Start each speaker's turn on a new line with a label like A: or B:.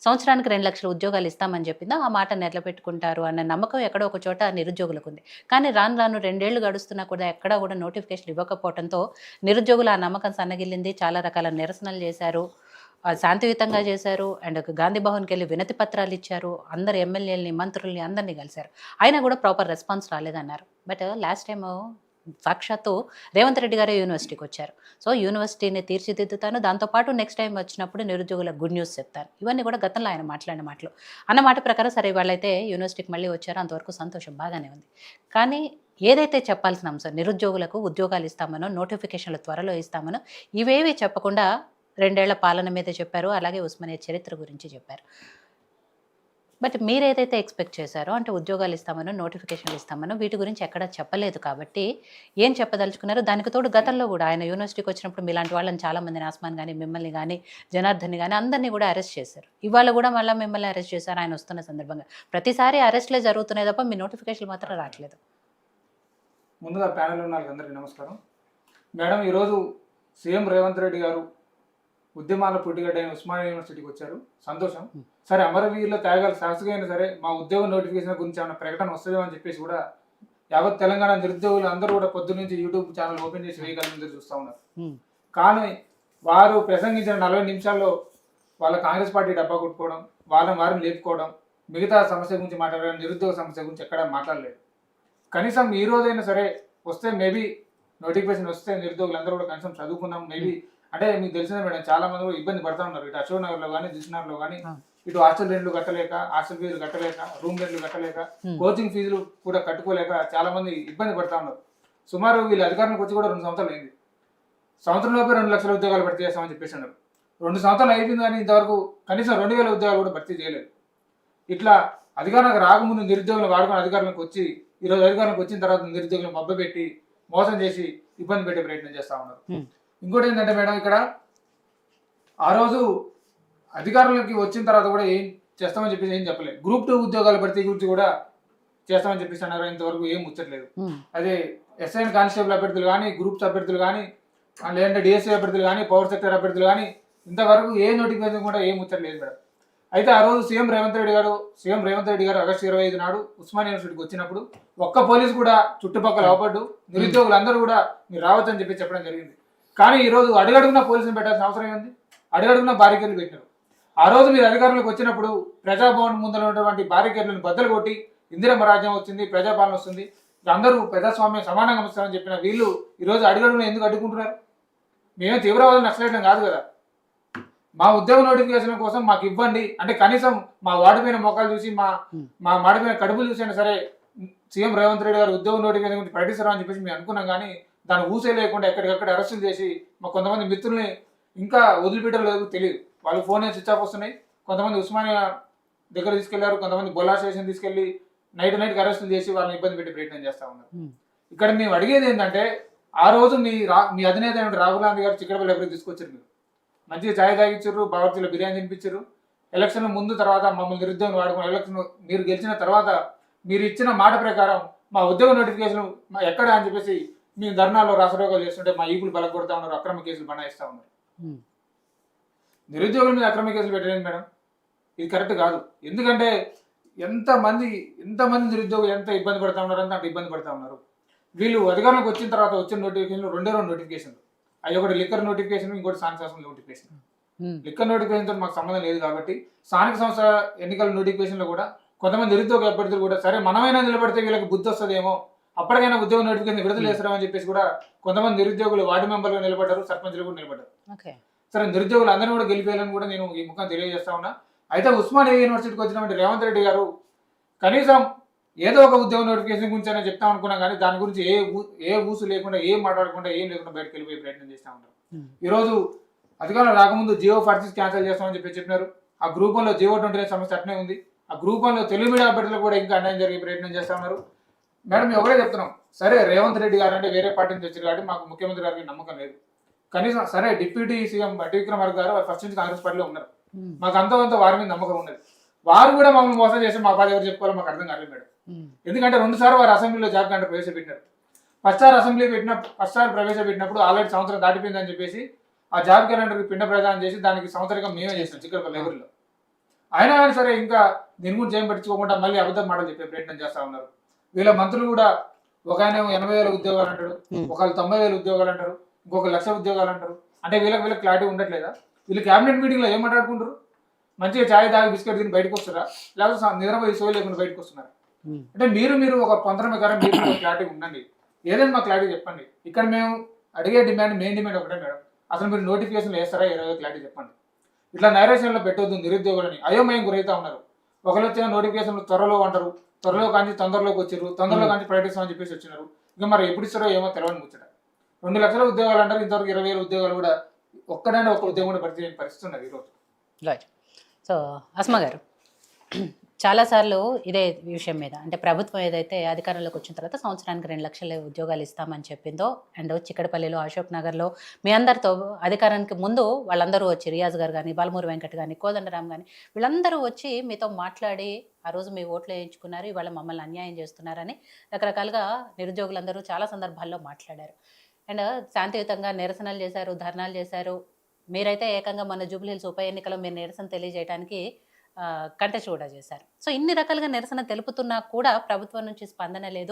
A: సంవత్సరానికి 2,00,000 ఉద్యోగాలు ఇస్తామని చెప్పిందో, ఆ మాట నిలబెట్టుకుంటారు అన్న నమ్మకం ఎక్కడో ఒక చోట నిరుద్యోగులకుంది. కానీ రాను రాను 2 ఏళ్లు గడుస్తున్నా కూడా ఎక్కడా కూడా నోటిఫికేషన్ ఇవ్వకపోవటంతో నిరుద్యోగుల ఆ నమ్మకం సన్నగిల్లింది. చాలా రకాల నిరసనలు చేశారు. శాంతియుతంగా చేశారు. అండ్ గాంధీ భవన్‌కెళ్ళి వినతి పత్రాలిచ్చారు. అందరు ఎమ్మెల్యేలని, మంత్రుల్ని అందరిని కలిసారు. అయినా కూడా ప్రాపర్ రెస్పాన్స్ రాలేదన్నారు. బట్ లాస్ట్ టైము సాక్షాత్తు రేవంత్ రెడ్డి గారే యూనివర్సిటీకొచ్చారు. సో, యూనివర్సిటీని తీర్చిదిద్దుతాను. దాంతో పాటు నెక్స్ట్ టైమ్ వచ్చినప్పుడు నిరుద్యోగులకు గుడ్ న్యూస్ చెప్తాను. ఇవన్నీ కూడా గతంలో ఆయన మాట్లాడిన మాటలు. అన్న మాట ప్రకారం సరే వాళ్ళైతే యూనివర్సిటీకి మళ్ళీ వచ్చారు. అంతవరకు సంతోషం బాగానే ఉంది. కానీ ఏదైతే చెప్పాల్సిన అంశం నిరుద్యోగులకు ఉద్యోగాలు ఇస్తామనో, నోటిఫికేషన్‌లు త్వరలో ఇస్తామనో ఇవేవి చెప్పకుండా 2 ఏళ్ల పాలన మీద చెప్పారు. అలాగే ఉస్మానియా చరిత్ర గురించి చెప్పారు. బట్ మీరేదైతే ఎక్స్‌పెక్ట్ చేశారో అంటే ఉద్యోగాలు ఇస్తామనో, నోటిఫికేషన్‌లు ఇస్తామనో వీటి గురించి ఎక్కడా చెప్పలేదు కాబట్టి ఏం చెప్పదలుచుకున్నారో దానికి తోడు గతంలో గూడా ఆయన యూనివర్సిటీకి వచ్చినప్పుడు మీలాంటి వాళ్ళని చాలా మందిని ఆస్మాన్ గాని, మిమ్మల్ని గాని, జనార్దన్‌ని గాని అందరిని గూడా అరెస్ట్ చేశారు. ఇవాళ గూడా మళ్ళా మిమ్మల్ని అరెస్ట్ చేశారు ఆయన వస్తున్న సందర్భంగా. ప్రతిసారి అరెస్ట్‌లే జరుగుతున్నాయి తప్ప మీ నోటిఫికేషన్‌లు మాత్రం రాట్లేదు.
B: ముందుగా ప్యానెల్లో ఉన్న వాళ్ళందరికీ నమస్కారం. మేడం, ఈరోజు సీఎం రేవంత్ రెడ్డి గారు ఉద్యమాల పుట్టిగడ్డ అయిన ఉస్మానియా యూనివర్సిటీకి వచ్చారు. సంతోషం. సరే, అమరవీరుల త్యాగాలు శాశ్వతంగా అయినా సరే మా ఉద్యోగ నోటిఫికేషన్ గురించి ఏమైనా ప్రకటన వస్తుందో అని చెప్పేసి కూడా యావత్ తెలంగాణ నిరుద్యోగులు అందరూ కూడా పొద్దు నుంచి యూట్యూబ్ ఛానల్ ఓపెన్ చేసి వేయగలిగింది చూస్తూ ఉన్నారు. కానీ వారు ప్రసంగించిన 40 నిమిషాల్లో వాళ్ళ కాంగ్రెస్ పార్టీ డబ్బా కొట్టుకోవడం, వారిని లేపుకోవడం, మిగతా సమస్య గురించి మాట్లాడడం, నిరుద్యోగ సమస్య గురించి ఎక్కడా మాట్లాడలేదు. కనీసం ఈ రోజైనా సరే వస్తే మేబీ నోటిఫికేషన్ వస్తే నిరుద్యోగులు అందరూ కూడా కనీసం చదువుకున్నాం మేబీ అంటే మీకు తెలిసిందే మేడం, చాలా మంది కూడా ఇబ్బంది పడతా ఉన్నారు. ఇటు అశోక్ నగర్ లో కానీ, దిల్సుఖ్నగర్లో కానీ, ఇటు హాస్టల్ రెంట్లు కట్టలేక, హాస్టల్ ఫీజులు కట్టలేక, రూమ్ రెంట్లు కట్టలేక, కోచింగ్ ఫీజులు కూడా కట్టుకోలేక చాలా మంది ఇబ్బంది పడతా ఉన్నారు. సుమారు వీళ్ళు అధికారంలోకి వచ్చి కూడా 2 సంవత్సరాలు అయింది. సంవత్సరంలోపే 2 లక్షల ఉద్యోగాలు భర్తీ చేస్తామని చెప్పేసి అన్నారు. 2 సంవత్సరాలు అయిపోయింది కానీ ఇంతవరకు కనీసం 2,000 ఉద్యోగాలు కూడా భర్తీ చేయలేదు. ఇట్లా అధికారంలోకి రాకముందు నిరుద్యోగులు వాడుకొని అధికారంలోకి వచ్చి ఈరోజు అధికారంలోకి వచ్చిన తర్వాత నిరుద్యోగులను మభ్యపెట్టి మోసం చేసి ఇబ్బంది పెట్టే ప్రయత్నం చేస్తా ఉన్నారు. ఇంకోటి ఏంటంటే మేడం, ఇక్కడ ఆ రోజు అధికారంలోకి వచ్చిన తర్వాత కూడా ఏం చేస్తామని చెప్పేసి ఏం చెప్పలేదు. గ్రూప్ 2 ఉద్యోగాల భర్తీ గురించి కూడా చేస్తామని చెప్పేసి అన్నారు. ఇంతవరకు ఏం ముచ్చట్లేదు. అదే ఎస్ఐ కానిస్టేబుల్ అభ్యర్థులు కానీ, గ్రూప్స్ అభ్యర్థులు కానీ, లేదంటే డిఎస్సీ అభ్యర్థులు కానీ, పవర్ సెక్టర్ అభ్యర్థులు కానీ ఇంతవరకు ఏ నోటిఫికేషన్ కూడా ఏం ముచ్చట్లేదు మేడం. అయితే ఆ రోజు సీఎం రేవంత్ రెడ్డి గారు ఆగస్టు 25 నాడు ఉస్మానియా యూనివర్సిటీకి వచ్చినప్పుడు ఒక్క పోలీసు కూడా చుట్టుపక్కల అవపడ్డు నిరుద్యోగులు అందరూ కూడా మీరు రావచ్చని చెప్పి చెప్పడం జరిగింది. కానీ ఈ రోజు అడుగడుగున పోలీసులు పెట్టాల్సిన అవసరం ఏంది? అడుగడుగున బారికేడ్లు పెట్టినారు. ఆ రోజు మీరు అధికారంలోకి వచ్చినప్పుడు ప్రజాభవన్ ముందర ఉన్నటువంటి బారికేడ్లను బద్దలు కొట్టి ఇందిరమ్మ రాజ్యం వచ్చింది, ప్రజాపాలన వస్తుంది, అందరూ ప్రజాస్వామ్యం సమానంగా వస్తామని చెప్పిన వీళ్ళు ఈ రోజు అడుగడుగున ఎందుకు అడ్డుకుంటున్నారు? మేమే తీవ్రవాదం నచ్చలేయడం కాదు కదా. మా ఉద్యోగ నోటిఫికేషన్ కోసం మాకు ఇవ్వండి అంటే కనీసం మా వాడిపోయిన మొక్కలు చూసి మా మాడిపోయిన కడుపులు చూసినా సరే సీఎం రేవంత్ రెడ్డి గారు ఉద్యోగ నోటిఫికేషన్ గురించి ప్రకటిస్తారా అని చెప్పేసి మేము అనుకున్నాం. కానీ దాన్ని ఊసే లేకుండా ఎక్కడికక్కడ అరెస్టులు చేసి మా కొంతమంది మిత్రుల్ని ఇంకా వదిలిపెట్టలేదు తెలియదు. వాళ్ళు ఫోన్ స్విచ్ ఆఫ్ వస్తున్నాయి. కొంతమంది ఉస్మానియా దగ్గర తీసుకెళ్లారు, కొంతమంది బొల్లా స్టేషన్ తీసుకెళ్లి నైట్ అరెస్టులు చేసి వాళ్ళని ఇబ్బంది పెట్టే ప్రయత్నం చేస్తా ఉన్నారు. ఇక్కడ మేము అడిగేది ఏంటంటే ఆ రోజు మీ అధినేత రాహుల్ గాంధీ గారు చిక్కడపల్లి ఎవరికి తీసుకొచ్చారు. మీరు మంచిగా ఛాయ్ తాగించారు, బావర్చీలో బిర్యానీ తినిపించారు. ఎలక్షన్ ముందు తర్వాత మమ్మల్ని నిరుద్యోగం వాడుకున్న ఎలక్షన్ మీరు గెలిచిన తర్వాత మీరు ఇచ్చిన మాట ప్రకారం మా ఉద్యోగ నోటిఫికేషన్ ఎక్కడ అని చెప్పేసి మీ ధర్నాల్లో రాసరోగాలు చేస్తుంటే మా ఈపులు బలకొడతా ఉన్నారు, అక్రమ కేసులు బనాయిస్తా ఉన్నారు. నిరుద్యోగుల మీద అక్రమ కేసులు పెట్టలేదు మేడం, ఇది కరెక్ట్ కాదు. ఎందుకంటే ఎంతమంది నిరుద్యోగులు ఎంత ఇబ్బంది పడతా ఉన్నారు అంటే అంత ఇబ్బంది పడతా ఉన్నారు. వీళ్ళు అధికారంలోకి వచ్చిన తర్వాత వచ్చిన నోటిఫికేషన్లు 2 నోటిఫికేషన్లు, అవి ఒకటి లిక్కర్ నోటిఫికేషన్, ఇంకోటి స్థానిక సంస్థల నోటిఫికేషన్. లిక్కర్ నోటిఫికేషన్తో మాకు సంబంధం లేదు కాబట్టి స్థానిక సంస్థ ఎన్నికల నోటిఫికేషన్లో కూడా కొంతమంది నిరుద్యోగ అభ్యర్థులు కూడా సరే మనమైనా నిలబడితే వీళ్ళకి బుద్ధి వస్తుందేమో, అప్పటికైనా ఉద్యోగ నోటిఫికేషన్ విడుదల చేస్తారని చెప్పేసి కూడా కొంతమంది నిరుద్యోగులు వార్డు మెంబర్లు నిలబడ్డారు, సర్పంచ్లు కూడా నిలబడ్డారు. సరే, నిరుద్యోగులు అందరినీ కూడా గెలిపేయాలని కూడా నేను ఈ ముఖం తెలియజేస్తా ఉన్నా. అయితే ఉస్మానియా యూనివర్సిటీకి వచ్చినటువంటి రేవంత్ రెడ్డి గారు కనీసం ఏదో ఒక ఉద్యోగ నోటిఫికేషన్ గురించి అయినా చెప్తాం అనుకున్నాం. కానీ దాని గురించి ఏ ఊసు లేకుండా, ఏం మాట్లాడకుండా, ఏం లేకుండా బయటకు వెళ్ళిపోయే ప్రయత్నం చేస్తా ఉంటారు. ఈరోజు అధికారం రాకముందు జియో 46 క్యాన్సిల్ చేస్తామని చెప్పినారు. ఆ గ్రూప్ 1లో జియో 29 సమస్య అట్నే ఉంది. ఆ గ్రూప్ 1లో తెలుగు మీడియా అభ్యర్థులు కూడా ఇంకా అన్యాయం జరిగే ప్రయత్నం చేస్తా ఉన్నారు. మేడం, మేము ఒకటే చెప్తున్నాం, సరే రేవంత్ రెడ్డి గారు అంటే వేరే పార్టీ నుంచి వచ్చారు కాబట్టి మాకు ముఖ్యమంత్రి గారికి నమ్మకం లేదు. కనీసం సరే డిప్యూటీ సీఎం బట్టి విక్రమార్క గారు ఫస్ట్ నుంచి కాంగ్రెస్ పార్టీలో ఉన్నారు, మాకు అంత వారి మీద నమ్మకం ఉన్నది. వారు కూడా మమ్మల్ని మోసం చేసి మా బాధ ఎవరు చెప్పుకోవాలో మాకు అర్థం కాలేదు మేడం. ఎందుకంటే 2 సార్లు వారు అసెంబ్లీలో జాబ్ క్యాలెండర్ ప్రవేశపెట్టినారు. ఫస్ట్ సార్ ప్రవేశపెట్టినప్పుడు ఆల్రెడీ సంవత్సరం దాటిపోయిందని చెప్పేసి ఆ జాబ్ క్యాలెండర్కి పిండ ప్రదానం చేసి దానికి సంవత్సరంగా మేమే చేసినాం చిక్కడపల్లి లైబ్రరీలో. అయినా కానీ సరే ఇంకా దీని గురించి ఏం పట్టించుకోకుండా మళ్ళీ అబద్ధం మాటలు చెప్పే ప్రయత్నం చేస్తా ఉన్నారు. వీళ్ళ మంత్రులు కూడా ఒక ఆయన 80,000 ఉద్యోగాలు అంటాడు, ఒకళ్ళు 90,000 ఉద్యోగాలు అంటారు, ఇంకొక 1,00,000 ఉద్యోగాలు అంటారు. అంటే వీళ్ళకి క్లారిటీ ఉండట్లేదా? వీళ్ళు క్యాబినెట్ మీటింగ్లో ఏం మాట్లాడుకుంటారు? మంచిగా చాయ్ తాగి బిస్కెట్ తిని బయటకు వస్తారా, లేకపోతే నిద్రపోయి సోయి లేకుండా బయటకు వస్తున్నారా? అంటే మీరు ఒక పంత్రం ప్రకారం మీరు ఒక క్లారిటీ ఉండండి. ఏదైనా మా క్లారిటీ చెప్పండి. ఇక్కడ మేము అడిగే డిమాండ్, మెయిన్ డిమాండ్ ఒకటే మేడం, అసలు మీరు నోటిఫికేషన్ వేస్తారా ఇరవై క్లారిటీ చెప్పండి. ఇట్లా నైరేషన్లో పెట్టొద్దు, నిరుద్యోగులని అయోమయం గురైతా ఉన్నారు. ఒకళ్ళు వచ్చిన నోటిఫికేషన్ త్వరలో అంటారు, త్వరలో కానీ తొందరలోకి వచ్చారు, తొందరలో కానీ ప్రకటిస్తామని చెప్పేసి వచ్చినారు. ఇంకా మరి ఎప్పుడు ఇస్తారో ఏమో తెలియని ముచ్చట. 2 లక్షల ఉద్యోగాలు అంటారు, ఇంతవరకు 20,000 ఉద్యోగాలు కూడా ఒక్కడంటే ఒక్క ఉద్యోగం కూడా భర్తీ చేయని పరిస్థితి ఉన్నది ఈరోజు.
A: రైట్. సో అస్మా గారు, చాలాసార్లు ఇదే విషయం మీద, అంటే ప్రభుత్వం ఏదైతే అధికారంలోకి వచ్చిన తర్వాత సంవత్సరానికి 2 లక్షల ఉద్యోగాలు ఇస్తామని చెప్పిందో, అండ్ చిక్కడపల్లిలో, అశోక్ నగర్లో మీ అందరితో అధికారానికి ముందు వాళ్ళందరూ వచ్చి, రియాజ్ గారు కానీ, బాలమూరి వెంకట్ కానీ, కోదండరామ్ కానీ, వీళ్ళందరూ వచ్చి మీతో మాట్లాడి ఆ రోజు మీ ఓట్లు వేయించుకున్నారు, ఇవాళ మమ్మల్ని అన్యాయం చేస్తున్నారని రకరకాలుగా నిరుద్యోగులందరూ చాలా సందర్భాల్లో మాట్లాడారు. అండ్ శాంతియుతంగా నిరసనలు చేశారు, ధర్నాలు చేశారు. మీరైతే ఏకంగా మన జూబ్లీహిల్స్ ఉప ఎన్నికలో మీరు నిరసన తెలియజేయడానికి కంటెస్ట్ కూడా చేశారు. సో ఇన్ని రకాలుగా నిరసన తెలుపుతున్నా కూడా ప్రభుత్వం నుంచి స్పందన లేదు.